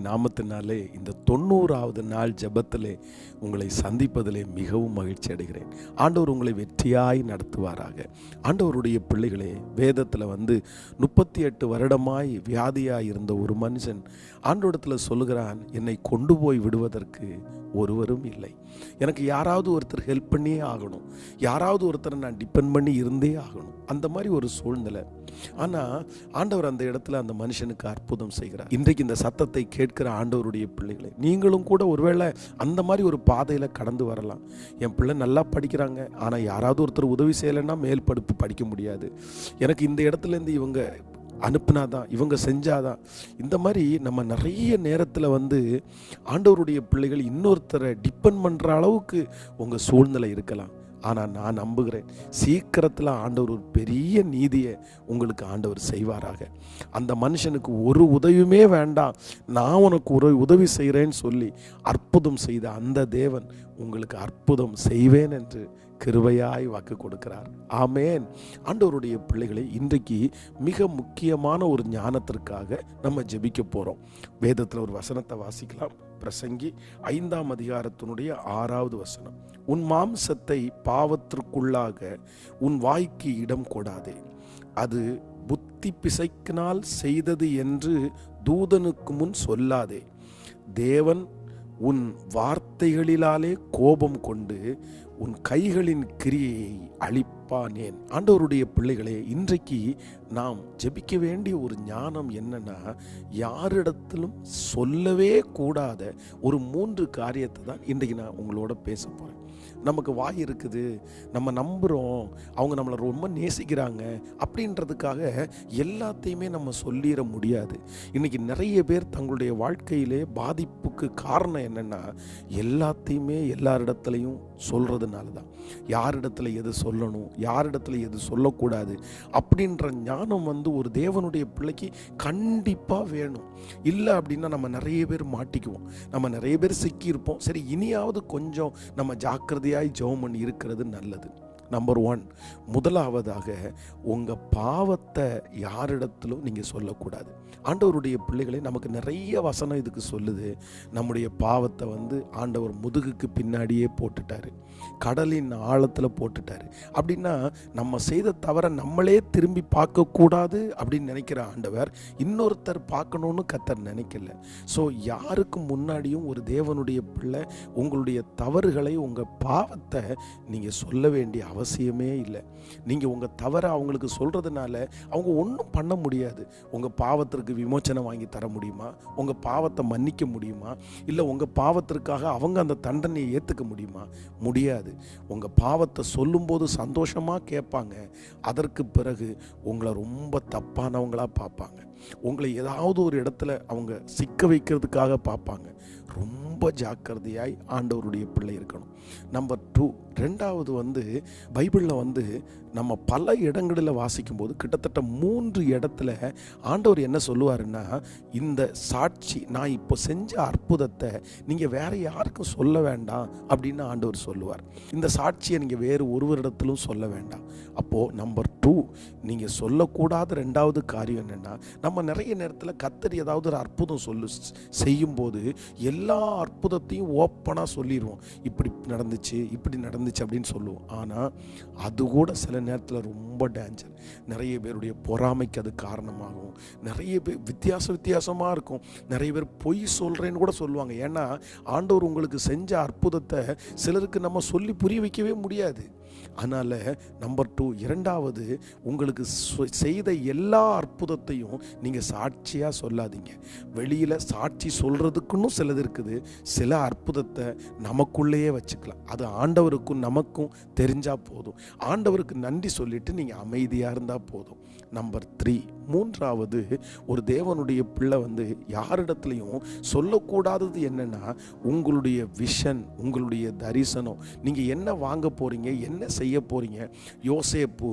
நாமத்தினாலே இந்த 90வது நாள் ஜெபத்திலே உங்களை சந்திப்பதிலே மிகவும் மகிழ்ச்சி அடைகிறேன். ஆண்டவர் உங்களை வெற்றியாய் நடத்துவாராக. ஆண்டவருடைய பிள்ளைகளே, வேதத்தில் 38 வருடமாய் வியாதியாய் இருந்த ஒரு மனுஷன் ஆண்டவரிடத்தில் சொல்லுகிறான், என்னை கொண்டு போய் விடுவதற்கு ஒருவரும் இல்லை. எனக்கு யாராவது ஒருத்தர் ஹெல்ப் பண்ணியே ஆகணும், யாராவது ஒருத்தரை நான் டிபெண்ட் பண்ணி இருந்தே ஆகணும். அந்த மாதிரி ஒரு சூழ்நிலை. ஆனால் ஆண்டவர் அந்த இடத்துல அந்த மனுஷனுக்கு அற்புதம் செய்கிறார். இன்றைக்கு இந்த சத்தத்தை கேட்கிற ஆண்டவருடைய பிள்ளைகளை, நீங்களும் கூட ஒருவேளை அந்த மாதிரி ஒரு பாதையில் கடந்து வரலாம். என் பிள்ளை நல்லா படிக்கிறாங்க, ஆனால் யாராவது ஒருத்தர் உதவி செய்யலைன்னா மேல் படிப்பு படிக்க முடியாது, எனக்கு இந்த இடத்துலேருந்து இவங்க அனுப்புனாதான், இவங்க செஞ்சாதான். இந்த மாதிரி நம்ம நிறைய நேரத்தில் ஆண்டவருடைய பிள்ளைகள் இன்னொருத்தரை டிபெண்ட் பண்ணுற அளவுக்கு உங்கள் சூழ்நிலை இருக்கலாம். ஆனால் நான் நம்புகிறேன், சீக்கிரத்தில் ஆண்டவர் ஒரு பெரிய நீதியை உங்களுக்கு ஆண்டவர் செய்வாராக. அந்த மனுஷனுக்கு ஒரு உதவியுமே வேண்டாம், நான் உனக்கு ஒரு உதவி செய்கிறேன்னு சொல்லி அற்புதம் செய்த அந்த தேவன் உங்களுக்கு அற்புதம் செய்வேன் என்று கிருபையாய் வாக்கு கொடுக்கிறார். ஆமேன். ஆண்டவருடைய பிள்ளைகளை, இன்றைக்கு மிக முக்கியமான ஒரு ஞானத்திற்காக நம்ம ஜெபிக்க போகிறோம். வேதத்தில் ஒரு வசனத்தை வாசிக்கலாம். பிரசங்கி 5ஆம் அதிகாரத்தினுடைய 6வது வசனம். உன் மாம்சத்தை பாவத்திற்குள்ளாக உன் வாய்க்கு இடம் கொடாதே, அது புத்தி பிசைக்கினால் செய்தது என்று தூதனுக்கு முன் சொல்லாதே. தேவன் உன் வார்த்தைகளிலாலே கோபம் கொண்டு உன் கைகளின் கிரியையை அழிப்பானேன். ஆண்டவருடைய பிள்ளைகளே, இன்றைக்கு நாம் ஜெபிக்க வேண்டிய ஒரு ஞானம் என்னன்னா, யாரிடத்திலும் சொல்லவே கூடாத ஒரு 3 காரியத்தை தான் இன்றைக்கு நான் உங்களோட பேச போகிறேன். நமக்கு வாய் இருக்குது, நம்ம நம்புகிறோம், அவங்க நம்மளை ரொம்ப நேசிக்கிறாங்க அப்படின்றதுக்காக எல்லாத்தையுமே நம்ம சொல்லிட முடியாது. இன்றைக்கி நிறைய பேர் தங்களுடைய வாழ்க்கையிலே பாதிப்புக்கு காரணம் என்னென்னா, எல்லாத்தையுமே எல்லாரிடத்துலையும் சொல்கிறதுனால தான். யாரிடத்துல எது சொல்லணும், யாரிடத்துல எது சொல்லக்கூடாது அப்படின்ற ஞானம் ஒரு தேவனுடைய பிள்ளைக்கு கண்டிப்பாக வேணும். இல்லை அப்படின்னா நம்ம நிறைய பேர் மாட்டிக்குவோம், நம்ம நிறைய பேர் சிக்கியிருப்போம். சரி, இனியாவது கொஞ்சம் நம்ம ஜாக்கிரதையாய் ஜெபம் பண்ணி இருக்கிறது நல்லது. நம்பர் 1, முதலாவதாக உங்கள் பாவத்தை யாரிடத்திலும் நீங்கள் சொல்லக்கூடாது. ஆண்டவருடைய பிள்ளைகளை, நமக்கு நிறைய வசனம் இதுக்கு சொல்லுது. நம்முடைய பாவத்தை ஆண்டவர் முதுகுக்கு பின்னாடியே போட்டுட்டாரு, கடலின் ஆழத்தில் போட்டுட்டாரு. அப்படின்னா நம்ம செய்த தவறை நம்மளே திரும்பி பார்க்கக்கூடாது அப்படின்னு நினைக்கிற ஆண்டவர் இன்னொருத்தர் பார்க்கணுன்னு கர்த்தர் நினைக்கல. ஸோ யாருக்கு முன்னாடியும் ஒரு தேவனுடைய பிள்ளை உங்களுடைய தவறுகளை, உங்கள் பாவத்தை நீங்கள் சொல்ல வேண்டிய அவசியமே இல்லை. நீங்கள் உங்கள் தவறை அவங்களுக்கு சொல்கிறதுனால அவங்க ஒன்றும் பண்ண முடியாது. உங்கள் பாவத்திற்கு விமோச்சனம் வாங்கி தர முடியுமா? உங்கள் பாவத்தை மன்னிக்க முடியுமா? இல்லை உங்கள் பாவத்திற்காக அவங்க அந்த தண்டனையை ஏற்றுக்க முடியுமா? முடியாது. உங்கள் பாவத்தை சொல்லும்போது சந்தோஷமாக கேட்பாங்க, அதற்கு பிறகு உங்களை ரொம்ப தப்பானவங்களாக பார்ப்பாங்க. உங்களை ஏதாவது ஒரு இடத்துல அவங்க சிக்க வைக்கிறதுக்காக பார்ப்பாங்க. ரொம்ப ஜாக்கிரதையாய் ஆண்டவருடைய பிள்ளை இருக்கணும். நம்பர் 2, ரெண்டாவது பைபிளில் நம்ம பல இடங்களில் வாசிக்கும்போது கிட்டத்தட்ட 3 இடத்துல ஆண்டவர் என்ன சொல்லுவாருன்னா, இந்த சாட்சி, நான் இப்போ செஞ்ச அற்புதத்தை நீங்கள் வேற யாருக்கும் சொல்ல வேண்டாம் அப்படின்னு ஆண்டவர் சொல்லுவார். இந்த சாட்சியை நீங்கள் வேறு ஒருவரிடத்திலும் சொல்ல வேண்டாம். அப்போது நம்பர் 2, நீங்கள் சொல்லக்கூடாத 2வது காரியம் என்னென்னா, நம்ம நிறைய நேரத்தில் கர்த்தர் ஏதாவது ஒரு அற்புதம் செய்யும்போது எல்லா அற்புதத்தையும் ஓப்பனாக சொல்லிடுவோம். இப்படி நடந்துச்சு, இப்படி நடந்துச்சு அப்படின்னு சொல்லுவோம். ஆனால் அது கூட சில நேரத்தில் ரொம்ப டேஞ்சர். நிறைய பேருடைய பொறாமைக்கு அது காரணமாகும். நிறைய பேர் வித்தியாசமாக இருக்கும். நிறைய பேர் பொய் சொல்கிறேன்னு கூட சொல்லுவாங்க. ஏன்னா ஆண்டவர் உங்களுக்கு செஞ்ச அற்புதத்தை சிலருக்கு நம்ம சொல்லி புரிய வைக்கவே முடியாது. அதனால் நம்பர் 2, இரண்டாவது, உங்களுக்கு செய்த எல்லா அற்புதத்தையும் நீங்கள் சாட்சியாக சொல்லாதீங்க. வெளியில் சாட்சி சொல்கிறதுக்குன்னு சிலது இருக்குது. சில அற்புதத்தை நமக்குள்ளேயே வச்சுக்கலாம். அது ஆண்டவருக்கும் நமக்கும் தெரிஞ்சால் போதும். ஆண்டவருக்கு நன்றி சொல்லிட்டு நீங்கள் அமைதியாக இருந்தால் போதும். நம்பர் 3, மூன்றாவது, ஒரு தேவனுடைய பிள்ளை யாரிடத்துலையும் சொல்லக்கூடாதது என்னென்னா, உங்களுடைய விஷன், உங்களுடைய தரிசனம், நீங்கள் என்ன வாங்க போகிறீங்க, என்ன செய்ய போகிறீங்க. யோசேப்பு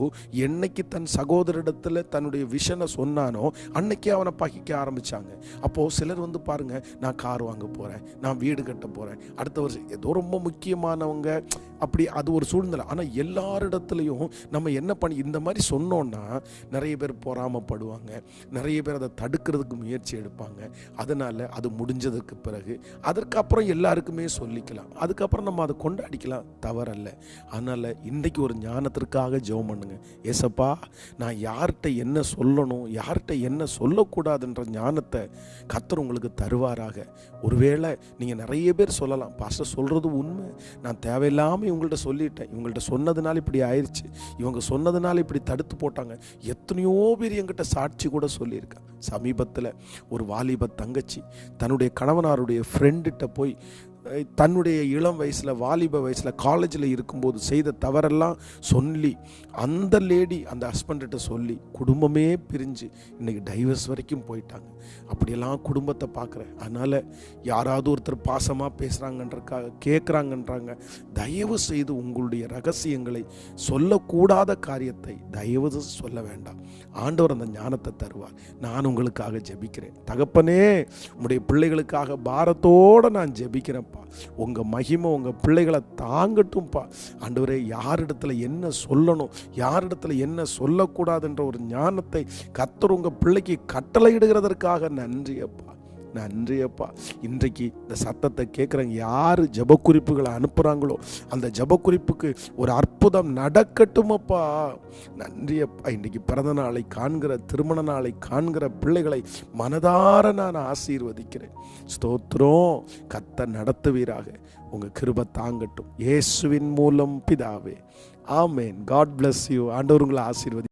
என்னைக்கு தன் சகோதரிடத்தில் தன்னுடைய விஷனை சொன்னானோ அன்னைக்கே அவனை பகிக்க ஆரம்பித்தாங்க. அப்போது சிலர் பாருங்கள், நான் கார் வாங்க போகிறேன், நான் வீடு கட்ட போகிறேன், அடுத்த வருஷம் ஏதோ ரொம்ப முக்கியமானவங்க, அப்படி அது ஒரு சூழ்நிலை. ஆனால் எல்லாரிடத்துலையும் நம்ம என்ன பண்ணி இந்த மாதிரி சொன்னோன்னா நிறைய பேர் பொறாமப்படுவாங்க, ஆசைப்படுவாங்க, நிறைய பேர் அதை தடுக்கிறதுக்கு முயற்சி எடுப்பாங்க. அதனால் அது முடிஞ்சதுக்கு பிறகு அதற்கப்புறம் எல்லாருக்குமே சொல்லிக்கலாம், அதுக்கப்புறம் நம்ம அதை கொண்டாடிக்கலாம், தவறல்ல. அதனால் இன்றைக்கி ஒரு ஞானத்திற்காக ஜெபம் பண்ணுங்க. ஏசப்பா, நான் யார்கிட்ட என்ன சொல்லணும், யார்கிட்ட என்ன சொல்லக்கூடாதுன்ற ஞானத்தை கர்த்தர் உங்களுக்கு தருவாராக. ஒருவேளை நீங்கள் நிறைய பேர் சொல்லலாம், பாஸ்டர் சொல்கிறது உண்மை, நான் தேவையில்லாமல் இவங்கள்ட்ட சொல்லிட்டேன், இவங்கள்ட்ட சொன்னதுனால இப்படி ஆயிடுச்சு, இவங்க சொன்னதுனால இப்படி தடுத்து போட்டாங்க. எத்தனையோ பேர் என்கிட்ட சாட்சி கூட சொல்லியிருக்காங்க. சமீபத்தில் ஒரு வாலிப தங்கச்சி தன்னுடைய கணவனாருடைய ஃப்ரெண்டுகிட்ட போய் தன்னுடைய இளம் வயசில், வாலிப வயசில், காலேஜில் இருக்கும்போது செய்த தவறெல்லாம் சொல்லி, அந்த லேடி அந்த ஹஸ்பண்ட்கிட்ட சொல்லி குடும்பமே பிரிஞ்சு இன்றைக்கி டைவர்ஸ் வரைக்கும் போயிட்டாங்க. அப்படியெல்லாம் குடும்பத்தை பார்க்குறேன். அதனால் யாராவது ஒருத்தர் பாசமாக பேசுகிறாங்கன்றக்காக கேட்குறாங்கன்றாங்க, தயவு செய்து உங்களுடைய ரகசியங்களை சொல்லக்கூடாத காரியத்தை தயவு சொல்ல வேண்டாம். ஆண்டவர் அந்த ஞானத்தை தருவார். நான் உங்களுக்காக ஜெபிக்கிறேன். தகப்பனே, உங்களுடைய பிள்ளைகளுக்காக பாரத்தோடு நான் ஜெபிக்கிறேன். உங்கள் மகிமை உங்கள் பிள்ளைகளை தாங்கட்டும்ப்பா. ஆண்டவரே, யாரிடத்துல என்ன சொல்லணும், யாரிடத்துல என்ன சொல்லக்கூடாதுன்ற ஒரு ஞானத்தை கர்த்தர் உங்கள் பிள்ளைக்கு கட்டளையிடுகிறதற்காக நன்றி அப்பா, நன்றி அப்பா. இன்றைக்கு இந்த சத்தத்தை கேட்குறவங்க யார் ஜெபக்குறிப்புகளை அனுப்புகிறாங்களோ அந்த ஜெபக்குறிப்புக்கு ஒரு அற்புதம் நடக்கட்டும் அப்பா. நன்றி அப்பா. இன்றைக்கு பிறந்த நாளை காண்கிற, திருமண நாளை காண்கிற பிள்ளைகளை மனதார நான் ஆசீர்வதிக்கிறேன். ஸ்தோத்திரம். கர்த்தர் நடத்துவீராக. உங்கள் கிருபை தாங்கட்டும். இயேசுவின் மூலம் பிதாவே, ஆமேன். God bless you. ஆண்டவர் உங்களை ஆசீர்வதி.